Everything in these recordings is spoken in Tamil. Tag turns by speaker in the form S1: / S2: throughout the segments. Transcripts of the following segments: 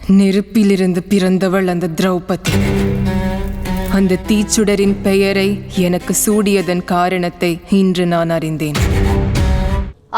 S1: நெருப்பிலிருந்து பிறந்தவள் அந்த திரௌபதி. அந்த தீச்சுடரின் பெயரை எனக்கு சூடியதன் காரணத்தை இன்று நான் அறிந்தேன்.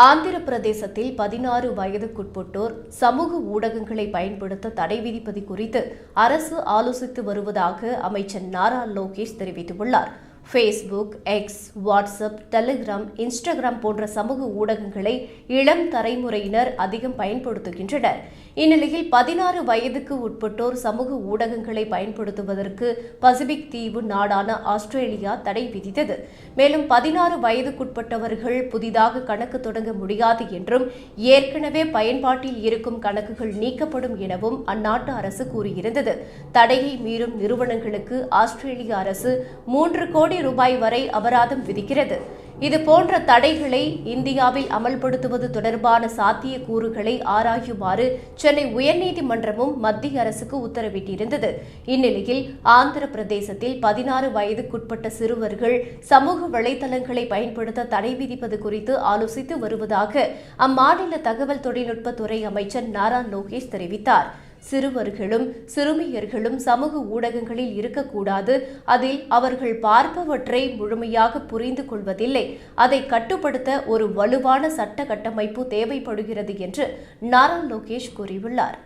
S2: ஆந்திர பிரதேசத்தில் 16 வயதுக்குட்பட்டோர் சமூக ஊடகங்களை பயன்படுத்த தடை விதிப்பது குறித்து அரசு ஆலோசித்து வருவதாக அமைச்சர் நாரா லோகேஷ் தெரிவித்துள்ளார். Facebook, X, WhatsApp, Telegram, Instagram போன்ற சமூக ஊடகங்களை இளம் தலைமுறையினர் அதிகம் பயன்படுத்துகின்றனர். இந்நிலையில் 16 வயதுக்கு உட்பட்டோர் சமூக ஊடகங்களை பயன்படுத்துவதற்கு பசிபிக் தீவு நாடான ஆஸ்திரேலியா தடை விதித்தது. மேலும் 16 வயதுக்குட்பட்டவர்கள் புதிதாக கணக்கு தொடங்க முடியாது என்றும் ஏற்கனவே பயன்பாட்டில் இருக்கும் கணக்குகள் நீக்கப்படும் எனவும் அந்நாட்டு அரசு கூறியிருந்தது. தடையை மீறும் நிறுவனங்களுக்கு ஆஸ்திரேலிய அரசு 3 கோடி ரூபாய் வரை அபராதம் விதிக்கிறது. இதுபோன்ற தடைகளை இந்தியாவில் அமல்படுத்துவது தொடர்பான சாத்தியக்கூறுகளை ஆராயுமாறு சென்னை உயர்நீதிமன்றமும் மத்திய அரசுக்கு உத்தரவிட்டிருந்தது. இந்நிலையில் ஆந்திர பிரதேசத்தில் 16 வயதுக்குட்பட்ட சிறுவர்கள் சமூக வலைதளங்களை பயன்படுத்த தடை விதிப்பது குறித்து ஆலோசித்து வருவதாக அம்மாநில தகவல் தொழில்நுட்பத்துறை அமைச்சர் நாரா லோகேஷ் தெரிவித்தார். சிறுவர்களும் சிறுமியர்களும் சமூக ஊடகங்களில் இருக்கக்கூடாது. அதில் அவர்கள் பார்ப்பவற்றை முழுமையாக புரிந்து கொள்வதில்லை. அதை கட்டுப்படுத்த ஒரு வலுவான சட்ட கட்டமைப்பு தேவைப்படுகிறது என்று நாரா லோகேஷ் கூறியுள்ளார்.